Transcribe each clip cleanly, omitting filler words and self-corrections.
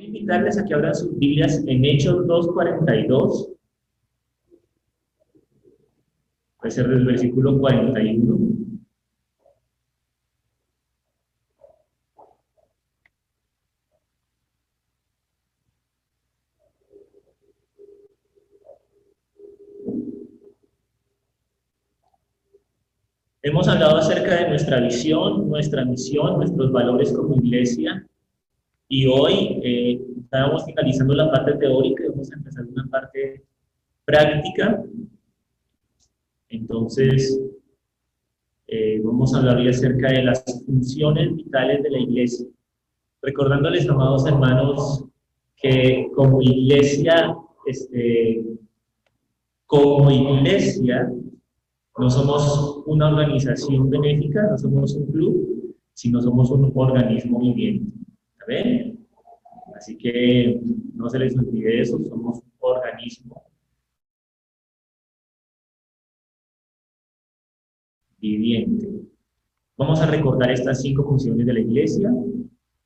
Invitarles a que abran sus Biblias en Hechos 2:42, puede ser del versículo 41. Hemos hablado acerca de nuestra visión, nuestra misión, nuestros valores como iglesia, y hoy estábamos finalizando la parte teórica y vamos a empezar una parte práctica. Entonces, vamos a hablar hoy acerca de las funciones vitales de la iglesia. Recordándoles, amados hermanos, que como iglesia, no somos una organización benéfica, no somos un club, sino somos un organismo viviente. ¿Ven? Así que no se les olvide eso, somos un organismo viviente. Vamos a recordar estas 5 funciones de la iglesia,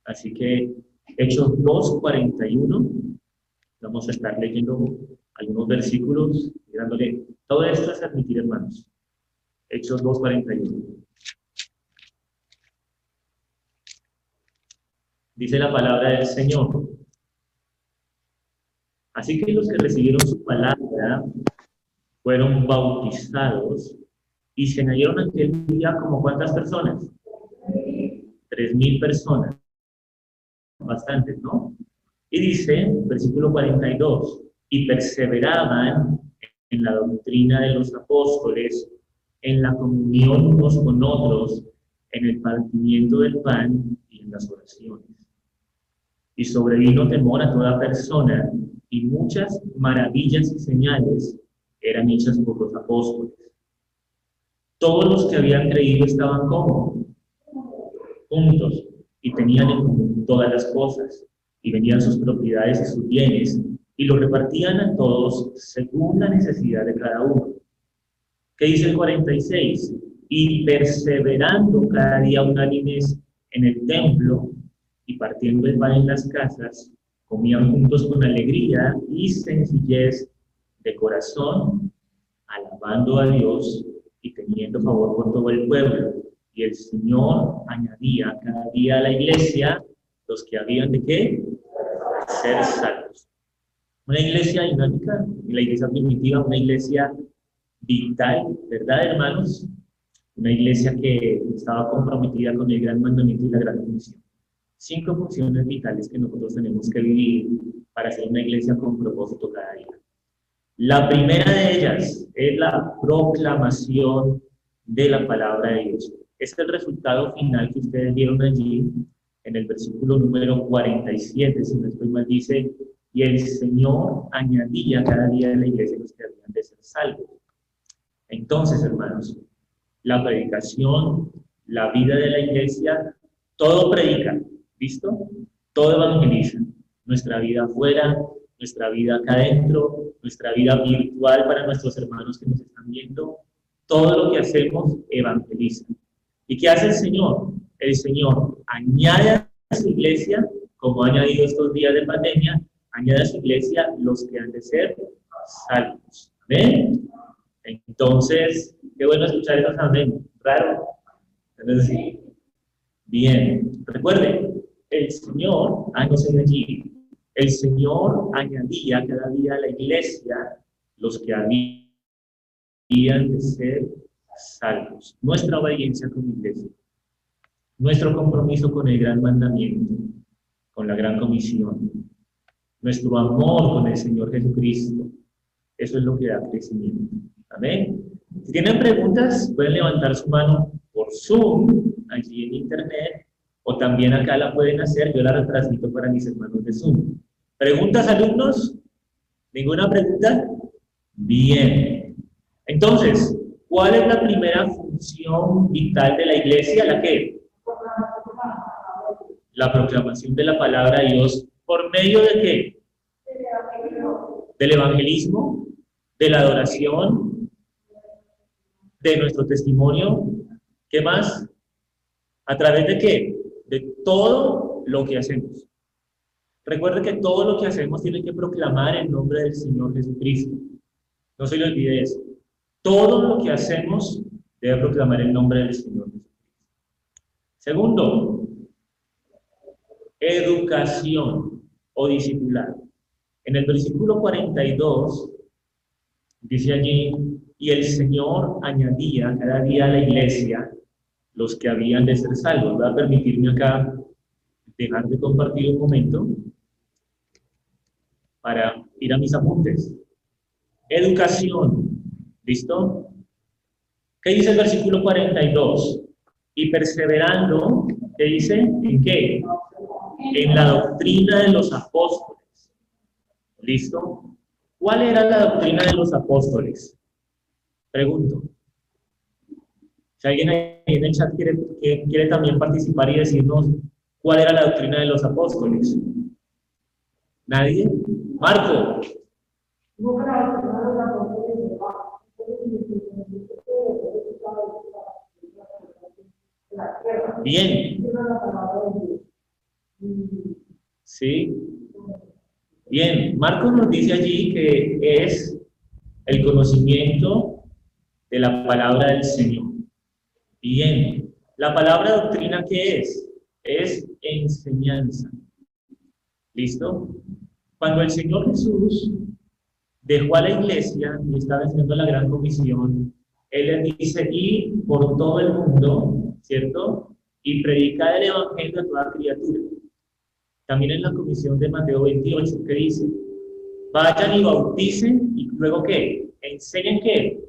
así que Hechos 2:41, vamos a estar leyendo algunos versículos y dándole, todo esto es admitir, hermanos. Hechos 2:41. Dice la palabra del Señor: así que los que recibieron su palabra fueron bautizados y se añadieron aquel día como ¿cuántas personas? 3,000 personas. Bastantes, ¿no? Y dice, versículo 42, y perseveraban en la doctrina de los apóstoles, en la comunión unos con otros, en el partimiento del pan y en las oraciones. Y sobrevino temor a toda persona, y muchas maravillas y señales eran hechas por los apóstoles. Todos los que habían creído estaban ¿cómo? Juntos, y tenían en común todas las cosas, y vendían sus propiedades y sus bienes, y lo repartían a todos según la necesidad de cada uno. ¿Qué dice el 46? Y perseverando cada día unánimes en el templo, y partiendo el pan en las casas, comían juntos con alegría y sencillez de corazón, alabando a Dios y teniendo favor por todo el pueblo. Y el Señor añadía cada día a la iglesia los que habían de qué? Ser salvos. Una iglesia dinámica, la iglesia primitiva, una iglesia vital, ¿verdad, hermanos? Una iglesia que estaba comprometida con el gran mandamiento y la gran comisión. 5 funciones vitales que nosotros tenemos que vivir para ser una iglesia con propósito cada día. La primera de ellas es la proclamación de la palabra de Dios. Este es el resultado final que ustedes vieron allí en el versículo número 47, si no estoy mal, dice, y el Señor añadía cada día a la iglesia los que habían de ser salvos. Entonces, hermanos, la predicación, la vida de la iglesia, todo predica, ¿listo? Todo evangeliza. Nuestra vida afuera, nuestra vida acá adentro, nuestra vida virtual para nuestros hermanos que nos están viendo, todo lo que hacemos evangeliza. ¿Y qué hace el Señor? El Señor añade a su iglesia, como ha añadido estos días de pandemia, añade a su iglesia los que han de ser salvos. ¿Amén? Entonces, qué bueno escuchar esos amén. Raro. Entonces, sí. Bien. Recuerden, el Señor, no sé allí, el Señor añadía cada día a la iglesia los que habían de ser salvos. Nuestra obediencia como iglesia, nuestro compromiso con el gran mandamiento, con la gran comisión, nuestro amor con el Señor Jesucristo, eso es lo que da crecimiento. Amén. Si tienen preguntas, pueden levantar su mano por Zoom, allí en internet, o también acá la pueden hacer, yo la retransmito para mis hermanos de Zoom. ¿Preguntas, alumnos? ¿Ninguna pregunta? Bien. Entonces, ¿cuál es la primera función vital de la iglesia? ¿La qué? La proclamación de la palabra de Dios. ¿Por medio de qué? Del evangelismo, de la adoración, de nuestro testimonio. ¿Qué más? ¿A través de qué? De todo lo que hacemos. Recuerde que todo lo que hacemos tiene que proclamar el nombre del Señor Jesucristo. No se le olvide eso. Todo lo que hacemos debe proclamar el nombre del Señor Jesucristo. Segundo, educación o discipulado. En el versículo 42 dice allí, y el Señor añadía cada día a la iglesia los que habían de ser salvos. Voy a permitirme acá dejar de compartir un momento para ir a mis apuntes. Educación, ¿listo? ¿Qué dice el versículo 42? Y perseverando, ¿qué dice? ¿En qué? En la doctrina de los apóstoles. ¿Listo? ¿Cuál era la doctrina de los apóstoles? Pregunto. Si alguien ahí en el chat quiere también participar y decirnos cuál era la doctrina de los apóstoles. ¿Nadie? Marco. Bien. Sí. Bien. Marcos nos dice allí que es el conocimiento de la palabra del Señor. Bien. La palabra doctrina, ¿qué es? Es enseñanza. ¿Listo? Cuando el Señor Jesús dejó a la iglesia y estaba haciendo la gran comisión, Él les dice, ir por todo el mundo, ¿cierto? Y predicar el evangelio a toda criatura. También en la comisión de Mateo 28, ¿qué dice? Vayan y bauticen, y luego ¿qué? Enseñen ¿qué?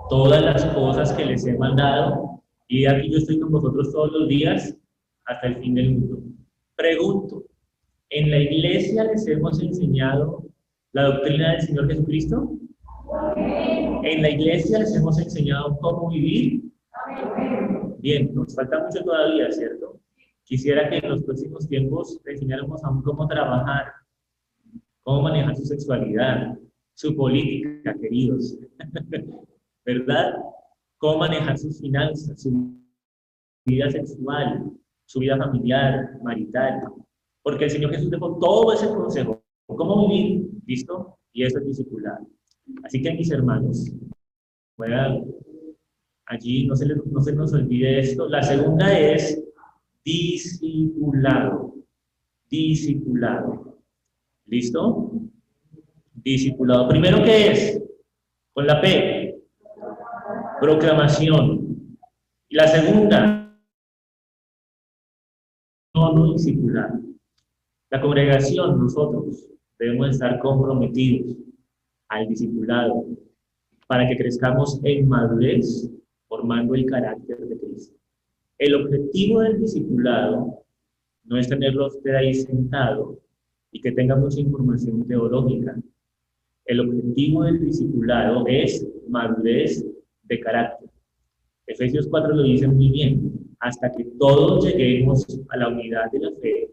Todas las cosas que les he mandado, y aquí yo estoy con vosotros todos los días hasta el fin del mundo. Pregunto, ¿en la iglesia les hemos enseñado la doctrina del Señor Jesucristo? ¿En la iglesia les hemos enseñado cómo vivir? Bien, nos falta mucho todavía, ¿cierto? Quisiera que en los próximos tiempos enseñáramos aún cómo trabajar, cómo manejar su sexualidad, su política, queridos, ¿verdad? Cómo manejar sus finanzas, su vida sexual, su vida familiar, marital. Porque el Señor Jesús dejó todo ese consejo. ¿Cómo vivir? ¿Listo? Y eso es discipulado. Así que mis hermanos, puedan allí, no se nos olvide esto. La segunda es discipulado. Discipulado. ¿Listo? Discipulado. Primero, ¿qué es? Con la P. Proclamación. Y la segunda, no discipulado. La congregación, nosotros, debemos estar comprometidos al discipulado para que crezcamos en madurez formando el carácter de Cristo. El objetivo del discipulado no es tenerlo usted ahí sentado y que tenga mucha información teológica. El objetivo del discipulado es madurez de carácter. Efesios 4 lo dice muy bien, hasta que todos lleguemos a la unidad de la fe,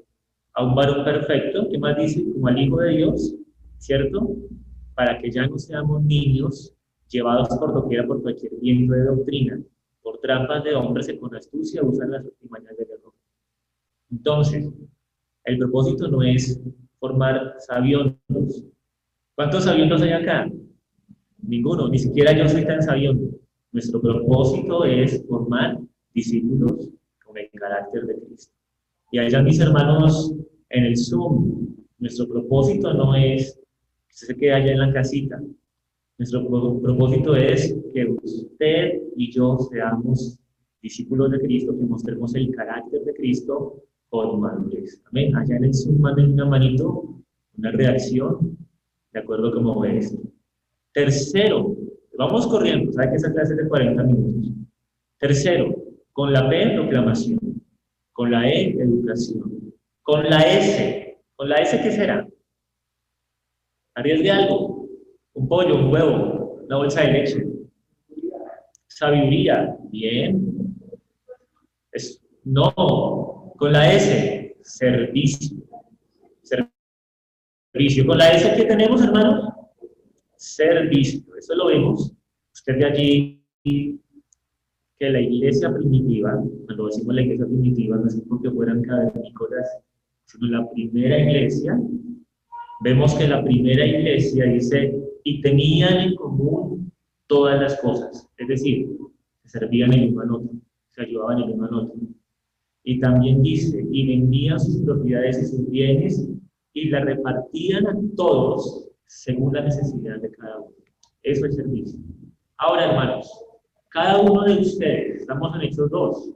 a un varón perfecto, que más dice, como al Hijo de Dios, ¿cierto? Para que ya no seamos niños llevados por doquiera por cualquier viento de doctrina, por trampas de hombres que con astucia usan las artimañas del error. Entonces, el propósito no es formar sabiondos. ¿Cuántos sabiondos hay acá? Ninguno, ni siquiera yo soy tan sabiondo. Nuestro propósito es formar discípulos con el carácter de Cristo. Y allá, mis hermanos, en el Zoom, nuestro propósito no es que usted se quede allá en la casita. Nuestro propósito es que usted y yo seamos discípulos de Cristo, que mostremos el carácter de Cristo con madurez. Amén. Allá en el Zoom, manden una manito, una reacción, de acuerdo a cómo ve esto. Tercero, vamos corriendo, sabe que esa clase es de 40 minutos. Tercero, con la P, proclamación. Con la E, educación. Con la S, ¿qué será? Arriesgue algo. Un pollo, un huevo, una bolsa de leche. Sabiduría, bien. No, con la S, servicio. Servicio. Con la S, ¿qué tenemos, hermanos? Servicio. Eso lo vemos. Usted de allí que la iglesia primitiva, cuando decimos la iglesia primitiva, no es porque fueran cavernícolas sino la primera iglesia, vemos que la primera iglesia dice, y tenían en común todas las cosas, es decir, se servían el uno al otro, se ayudaban el uno al otro. Y también dice, y vendían sus propiedades y sus bienes, y las repartían a todos según la necesidad de cada uno. Eso es servicio. Ahora, hermanos, cada uno de ustedes, estamos en Hechos 2,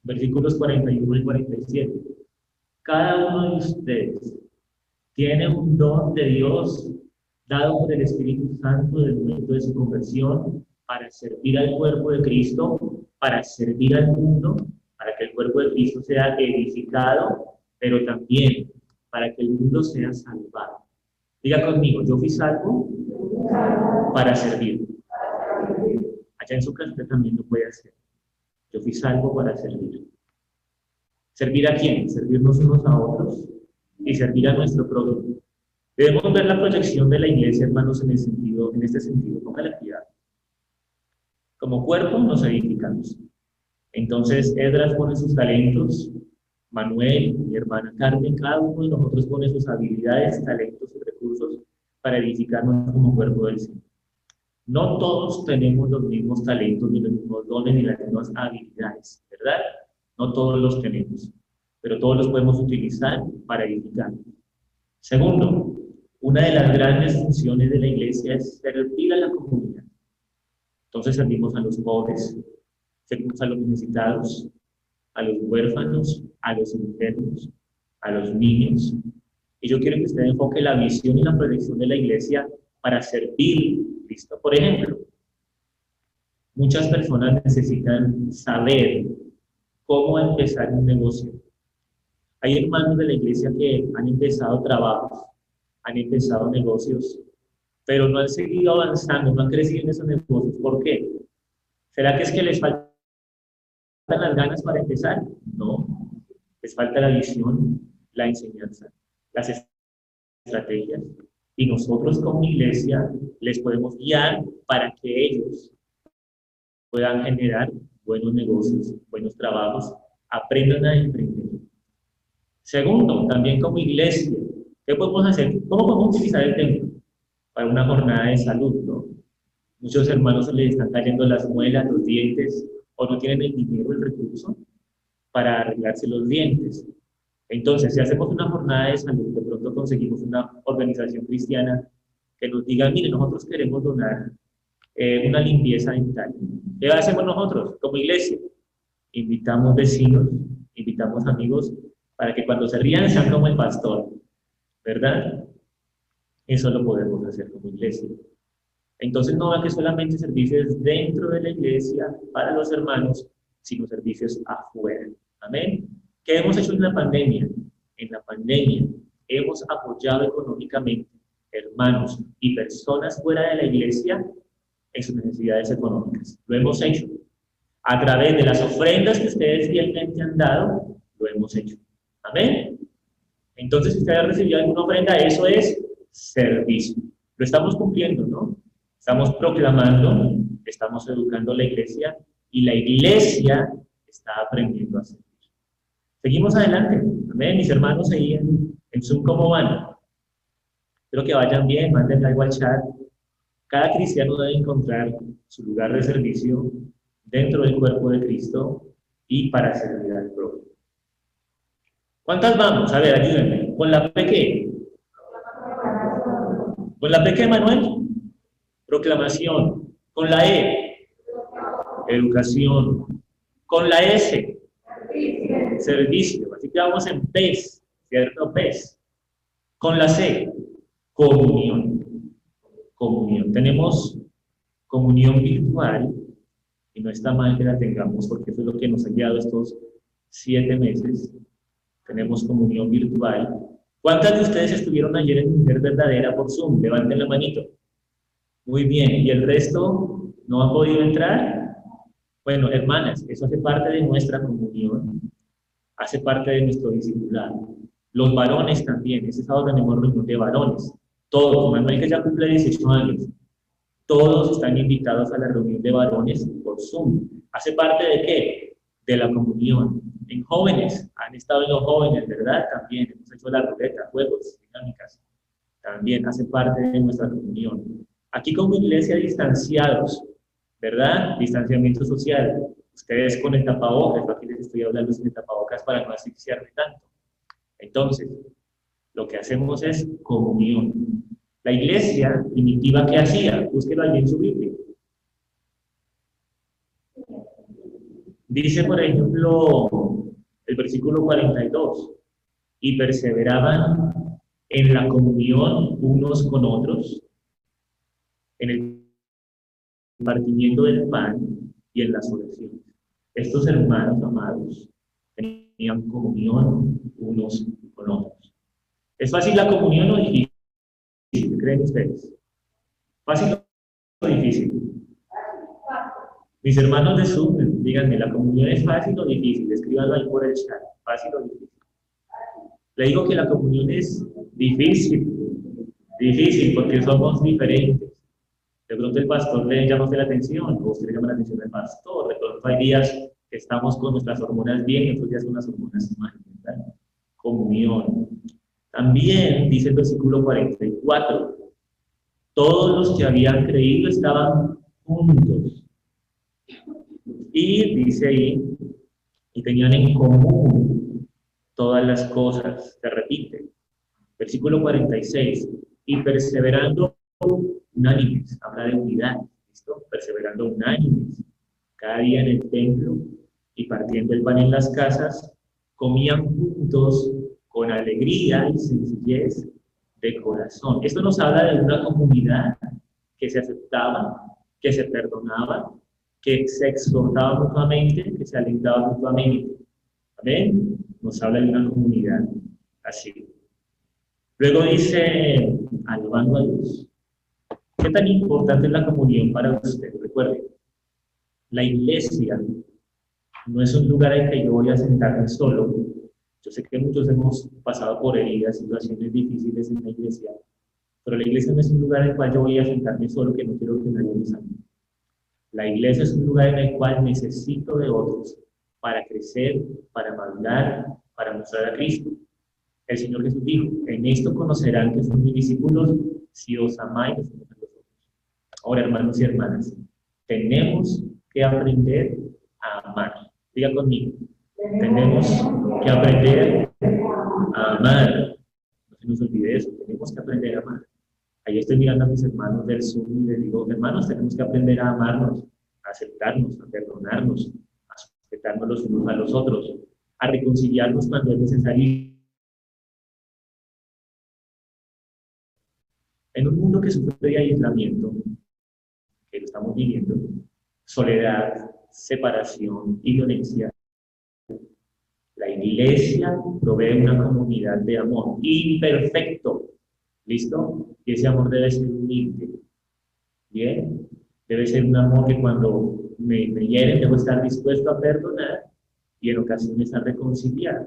versículos 41 y 47, cada uno de ustedes tiene un don de Dios dado por el Espíritu Santo del momento de su conversión para servir al cuerpo de Cristo, para servir al mundo, para que el cuerpo de Cristo sea edificado, pero también para que el mundo sea salvado. Diga conmigo, yo fui salvo para servir. Allá en su casa usted también lo puede hacer. Yo fui salvo para servir. ¿Servir a quién? Servirnos unos a otros y servir a nuestro prójimo. Debemos ver la proyección de la iglesia, hermanos, en este sentido. Póngale cuidado. Como cuerpo nos edificamos. Entonces, Edras pone sus talentos, Manuel, mi hermana Carmen, cada uno de nosotros pone sus habilidades, talentos y recursos para edificarnos como cuerpo del Señor. No todos tenemos los mismos talentos, ni los mismos dones, ni las mismas habilidades, ¿verdad? No todos los tenemos, pero todos los podemos utilizar para edificarnos. Segundo, una de las grandes funciones de la iglesia es servir a la comunidad. Entonces servimos a los pobres, servimos a los necesitados, a los huérfanos, a los enfermos, a los niños. Y yo quiero que usted enfoque la visión y la proyección de la iglesia para servir a Cristo. Por ejemplo, muchas personas necesitan saber cómo empezar un negocio. Hay hermanos de la iglesia que han empezado trabajos, han empezado negocios, pero no han seguido avanzando, no han crecido en esos negocios. ¿Por qué? ¿Será que es que les faltan las ganas para empezar? No, les falta la visión, la enseñanza, las estrategias. Y nosotros como iglesia les podemos guiar para que ellos puedan generar buenos negocios, buenos trabajos, aprendan a emprender. Segundo, también como iglesia, ¿qué podemos hacer? ¿Cómo podemos utilizar el templo? Para una jornada de salud, ¿no? Muchos hermanos se les están cayendo las muelas, los dientes, o no tienen el dinero, el recurso para arreglarse los dientes. Entonces, si hacemos una jornada de salud, de pronto conseguimos una organización cristiana que nos diga, mire, nosotros queremos donar una limpieza dental. ¿Qué hacemos nosotros como iglesia? Invitamos vecinos, invitamos amigos, para que cuando se rían sean como el pastor, ¿verdad? Eso lo podemos hacer como iglesia. Entonces no va que solamente servicios dentro de la iglesia para los hermanos, sino servicios afuera. Amén. ¿Qué hemos hecho en la pandemia? En la pandemia hemos apoyado económicamente hermanos y personas fuera de la iglesia en sus necesidades económicas. Lo hemos hecho. A través de las ofrendas que ustedes fielmente han dado, lo hemos hecho. Amén. Entonces, si usted ha recibido alguna ofrenda, eso es servicio. Lo estamos cumpliendo, ¿no? Estamos proclamando, estamos educando a la iglesia y la iglesia está aprendiendo a servir. Seguimos adelante. Amén. Mis hermanos ahí en Zoom, ¿cómo van? Espero que vayan bien, manden algo al chat. Cada cristiano debe encontrar su lugar de servicio dentro del cuerpo de Cristo y para servir al prójimo. ¿Cuántas vamos? A ver, ayúdenme. ¿Con la P qué? ¿Con la P qué, Manuel? Proclamación. ¿Con la E? Educación. ¿Con la S? Servicio. Así que vamos en PES, ¿cierto? PES. ¿Con la C? Comunión. Comunión. Tenemos comunión virtual y no está mal que la tengamos porque eso es lo que nos ha guiado estos 7 meses. Tenemos comunión virtual. ¿Cuántas de ustedes estuvieron ayer en Mujer Verdadera por Zoom? Levanten la manito. Muy bien. ¿Y el resto no han podido entrar? Bueno, hermanas, eso hace parte de nuestra comunión, hace parte de nuestro discipulado. Los varones también. Este sábado tenemos reunión de varones. Todos. Manuel, que ya cumple 18 años. Todos están invitados a la reunión de varones por Zoom. ¿Hace parte de qué? De la comunión. en jóvenes, han estado en los jóvenes, ¿verdad? También hemos hecho la ruleta, juegos, dinámicas, también hace parte de nuestra comunión. Aquí como iglesia distanciados, ¿verdad? Distanciamiento social. Ustedes con el tapabocas, yo aquí les estoy hablando sin el tapabocas para no asfixiarme tanto. Entonces, lo que hacemos es comunión. La iglesia primitiva, ¿qué hacía? Búsquelo allí en su Biblia. Dice, por ejemplo, el versículo 42, y perseveraban en la comunión unos con otros, en el partimiento del pan y en las oraciones. Estos hermanos amados tenían comunión unos con otros. ¿Es fácil la comunión o difícil? ¿Qué creen ustedes? ¿Fácil o difícil? Mis hermanos de Zoom, díganme, ¿la comunión es fácil o difícil? Escríbanlo ahí por el chat. ¿Fácil o difícil? Le digo que la comunión es difícil. Difícil porque somos diferentes. De pronto el pastor le llama la atención, o usted le llama la atención al pastor. De pronto hay días que estamos con nuestras hormonas bien y otros días con las hormonas mal, ¿verdad? Comunión. También dice el versículo 44, todos los que habían creído estaban juntos. Y dice ahí, y tenían en común todas las cosas. Se repite. Versículo 46, y perseverando unánimes, habla de unidad, ¿listo? Perseverando unánimes, cada día en el templo y partiendo el pan en las casas, comían juntos con alegría y sencillez de corazón. Esto nos habla de una comunidad que se aceptaba, que se perdonaba, que se exhortaba mutuamente, que se alentaba mutuamente. ¿Amén? Nos habla de una comunidad así. Luego dice, alabando a Dios. ¿Qué tan importante es la comunión para usted? Recuerde, la iglesia no es un lugar en que yo voy a sentarme solo. Yo sé que muchos hemos pasado por heridas, situaciones difíciles en la iglesia, pero la iglesia no es un lugar en el cual yo voy a sentarme solo, que no quiero que nadie me salve. La iglesia es un lugar en el cual necesito de otros para crecer, para madurar, para mostrar a Cristo. El Señor Jesús dijo, en esto conocerán que son mis discípulos si os amáis los unos a los otros. Ahora, hermanos y hermanas, tenemos que aprender a amar. Diga conmigo, tenemos que aprender a amar. No se nos olvide eso, tenemos que aprender a amar. Ahí estoy mirando a mis hermanos del Zoom y les digo, hermanos, tenemos que aprender a amarnos, a aceptarnos, a perdonarnos, a respetarnos los unos a los otros, a reconciliarnos cuando es necesario. En un mundo que sufre de aislamiento, que lo estamos viviendo, soledad, separación y violencia, la iglesia provee una comunidad de amor imperfecto, ¿listo? Y ese amor debe ser humilde, ¿bien? Debe ser un amor que cuando me hieren debo estar dispuesto a perdonar y en ocasiones a reconciliar.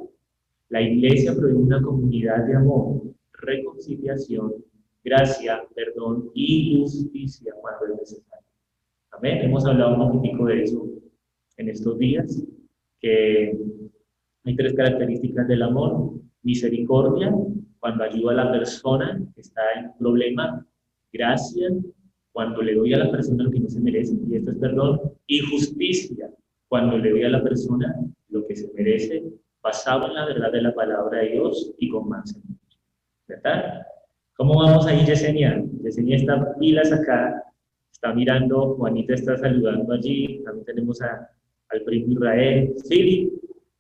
La iglesia provee una comunidad de amor, reconciliación, gracia, perdón y justicia cuando es necesario. Amén. Hemos hablado un poquitico de eso en estos días, que hay tres características del amor: misericordia, cuando ayudo a la persona que está en problema; gracia, cuando le doy a la persona lo que no se merece, y esto es perdón; y justicia, cuando le doy a la persona lo que se merece, basado en la verdad de la palabra de Dios y con mansedumbre. ¿Verdad? ¿Cómo vamos ahí, Yesenia? Yesenia está pilas acá, está mirando, Juanita está saludando allí, también tenemos al primo Israel, Siri,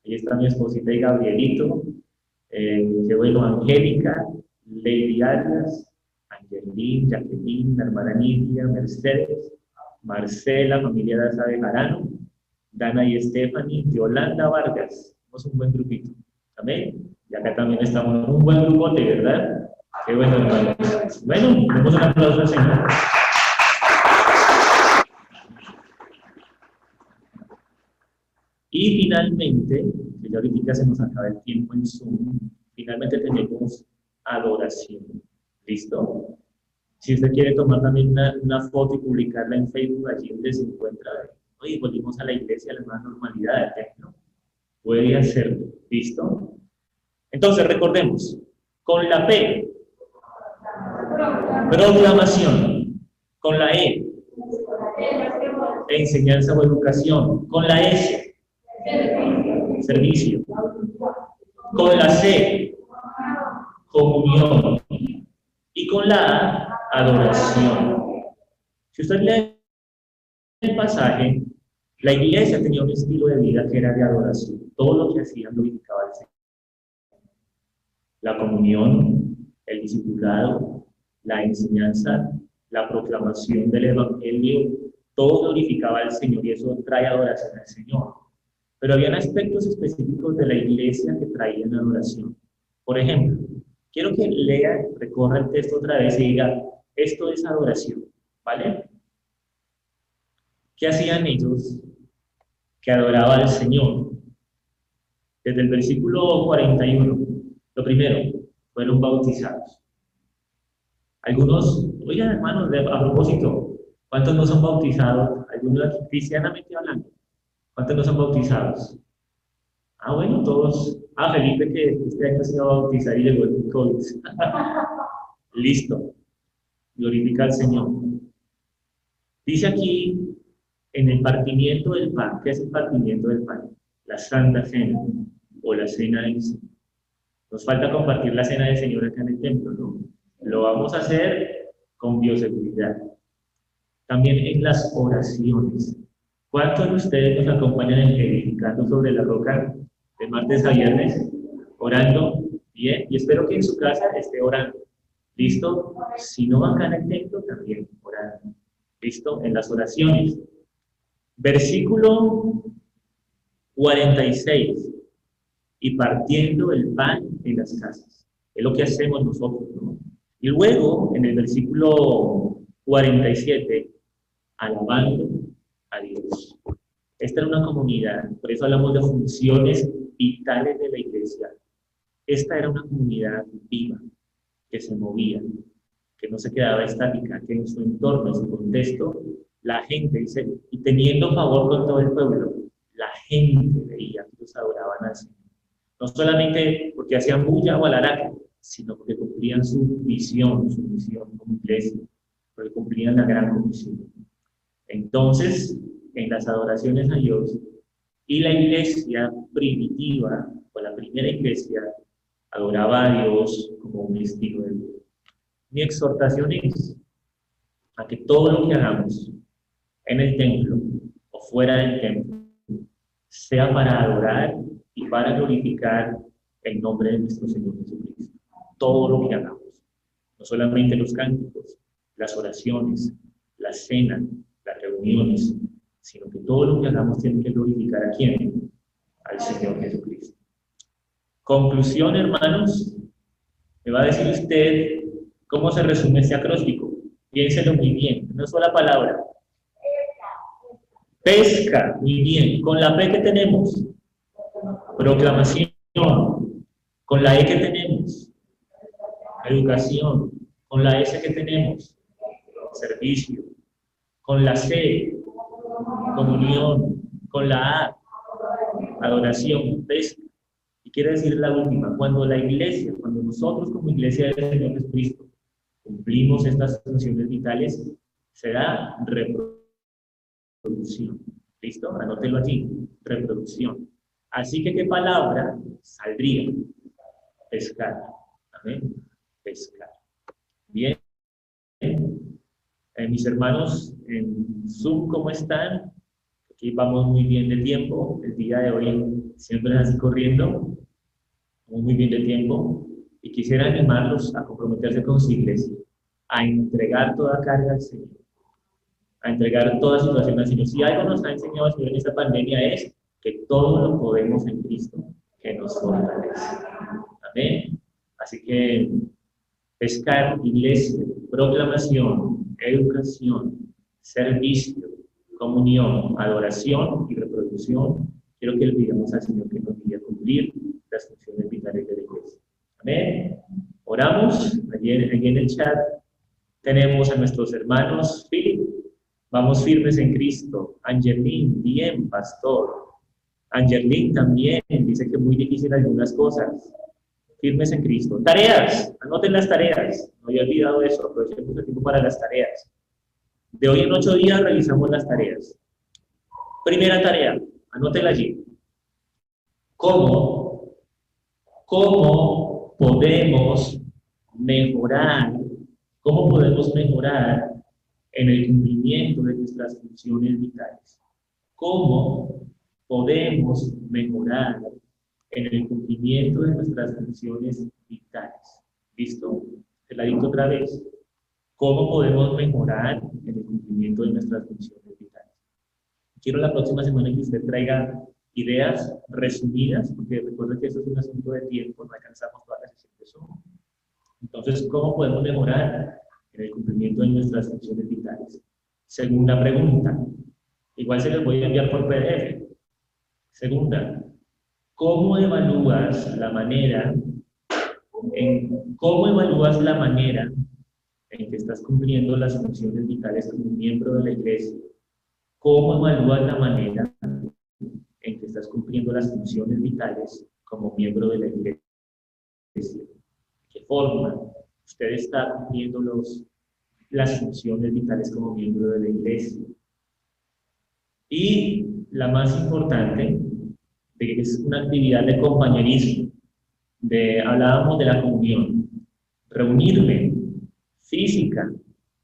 ahí está mi esposita y Gabrielito, qué bueno, Angélica, Lady Arias, Angelín, Jacqueline, la hermana Nidia, Mercedes, Marcela, familia Daza de Jarano, Dana y Stephanie, Yolanda Vargas. Somos un buen grupito. Amén. Y acá también estamos un buen grupote, ¿verdad? Qué bueno, hermanos. Bueno, demos un aplauso al Señor. Y finalmente, que ya ahorita se nos acaba el tiempo en Zoom, finalmente tenemos adoración. ¿Listo? Si usted quiere tomar también una foto y publicarla en Facebook, allí donde se encuentra, hoy volvimos a la iglesia, a la nueva normalidad del templo. puede hacerlo. ¿Listo? Entonces, recordemos, con la P, proclamación. Con la E, enseñanza o educación. Con la S, servicio. Con la C, comunión. Y con la A, adoración. Si usted lee el pasaje, la iglesia tenía un estilo de vida que era de adoración. Todo lo que hacían glorificaba al Señor. La comunión, el discipulado, la enseñanza, la proclamación del evangelio, todo glorificaba al Señor y eso trae adoración al Señor. Pero habían aspectos específicos de la iglesia que traían adoración. Por ejemplo, quiero que lea, recorra el texto otra vez y diga, esto es adoración, ¿vale? ¿Qué hacían ellos que adoraban al Señor? Desde el versículo 41, lo primero, fueron bautizados. Algunos, oigan hermanos, a propósito, ¿cuántos no son bautizados? Algunos aquí, cristianamente hablando, ¿cuántos no son bautizados? Ah, bueno, todos. Ah, Felipe, que este año se iba a bautizar y llegó el COVID. Listo. Glorifica al Señor. Dice aquí, en el partimiento del pan, ¿qué es el partimiento del pan? La Santa Cena o la Cena del Señor. Nos falta compartir la Cena del Señor acá en el templo, ¿no? Lo vamos a hacer con bioseguridad. También en las oraciones. ¿Cuántos de ustedes nos acompañan en edificando sobre la roca de martes a viernes? Orando, bien, y espero que en su casa esté orando. ¿Listo? Si no acá en el templo, también orando. ¿Listo? En las oraciones. Versículo 46. Y partiendo el pan en las casas. Es lo que hacemos nosotros, ¿no? Y luego, en el versículo 47, alabando a Dios. Esta era una comunidad, por eso hablamos de funciones vitales de la iglesia. Esta era una comunidad viva, que se movía, que no se quedaba estática, que en su entorno, en su contexto, la gente, dice, y teniendo favor con todo el pueblo, la gente veía que los adoraban al Señor. No solamente porque hacían bulla o alaraca, sino porque cumplían su misión como iglesia, porque cumplían la gran comisión. Entonces, en las adoraciones a Dios, y la iglesia primitiva, o la primera iglesia, adoraba a Dios como un estilo de vida. Mi exhortación es a que todo lo que hagamos en el templo o fuera del templo sea para adorar y para glorificar el nombre de nuestro Señor Jesucristo. Todo lo que hagamos, no solamente los cánticos, las oraciones, la cena, las reuniones, sino que todo lo que hagamos tiene que glorificar ¿a quién? Al Señor Jesucristo. Conclusión, hermanos, me va a decir usted cómo se resume este acróstico. Piénselo muy bien, una sola palabra. Pesca, muy bien. Con la P que tenemos, proclamación. Con la E que tenemos, educación. Con la S que tenemos, servicio. Con la C, comunión. Con la A, adoración, pesca. Y quiere decir la última, cuando la iglesia, cuando nosotros como iglesia del Señor Jesucristo cumplimos estas funciones vitales, será reproducción. ¿Listo? Anótelo allí, reproducción. Así que, ¿qué palabra saldría? Pescar. Amén. Pescar. Bien. Mis hermanos en Zoom, ¿cómo están? Aquí vamos muy bien de tiempo. El día de hoy siempre es así corriendo. Vamos muy bien de tiempo. Y quisiera animarlos a comprometerse con su iglesia, a entregar toda carga al Señor, a entregar toda situación al Señor. Si algo nos ha enseñado el Señor en esta pandemia es que todo lo podemos en Cristo, que nos fortalece. Amén. Así que pescar, iglesia, proclamación, educación, servicio, comunión, adoración y reproducción. Quiero que le pidamos al Señor que nos guíe a cumplir las funciones vitales de la iglesia. Amén. Oramos. Allí en el chat tenemos a nuestros hermanos Philip. Vamos firmes en Cristo. Angelín, bien, pastor. Angelín también dice que es muy difícil algunas cosas. Firmes en Cristo. Tareas, anoten las tareas. No había olvidado eso, aprovechemos el tiempo para las tareas. De hoy en 8 días revisamos las tareas. Primera tarea, anótela allí. ¿Cómo, cómo podemos mejorar, cómo podemos mejorar en el cumplimiento de nuestras funciones vitales? ¿Cómo podemos mejorar en el cumplimiento de nuestras funciones vitales? ¿Listo? Te la digo otra vez. ¿Cómo podemos mejorar en el cumplimiento de nuestras funciones vitales? Quiero la próxima semana que usted traiga ideas resumidas, porque recuerda que eso es un asunto de tiempo, no alcanzamos todas las sesiones de Zoom. Entonces, ¿cómo podemos mejorar en el cumplimiento de nuestras funciones vitales? Segunda pregunta. Igual se les voy a enviar por PDF. Segunda, ¿cómo evalúas la manera en que estás cumpliendo las funciones vitales como miembro de la iglesia? ¿Cómo evalúas la manera en que estás cumpliendo las funciones vitales como miembro de la iglesia? ¿De qué forma usted está cumpliendo las funciones vitales como miembro de la iglesia? Y la más importante, es una actividad de compañerismo. Hablábamos de la comunión. Reunirme física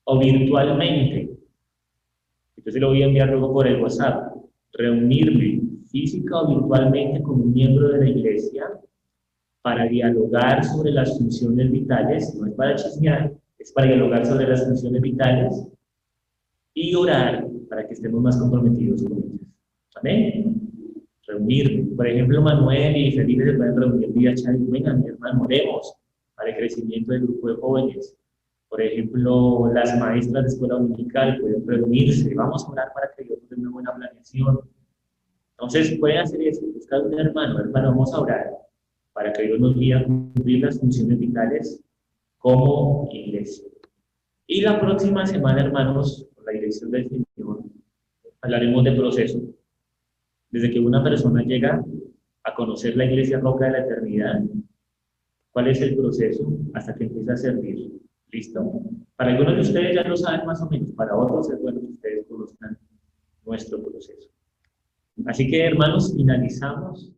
o virtualmente. Entonces lo voy a enviar luego por el WhatsApp. Reunirme física o virtualmente con un miembro de la iglesia para dialogar sobre las funciones vitales, no es para chismear, es para dialogar sobre las funciones vitales y orar para que estemos más comprometidos con ellas. ¿Amén? Reunirme. Por ejemplo, Manuel y Felipe se pueden reunir vía chat y vengan, mi hermano, oremos para el crecimiento del grupo de jóvenes. Por ejemplo, las maestras de escuela dominical pueden reunirse, vamos a orar para que Dios nos dé una buena planeación. Entonces, pueden hacer eso, buscar un hermano, vamos a orar para que Dios nos guíe a cumplir las funciones vitales como iglesia. Y la próxima semana, hermanos, con la dirección del Señor, hablaremos de proceso. Desde que una persona llega a conocer la Iglesia Roca de la Eternidad, ¿cuál es el proceso hasta que empieza a servir? ¿Listo? Para algunos de ustedes ya lo saben más o menos, para otros es bueno que ustedes conozcan nuestro proceso. Así que, hermanos, finalizamos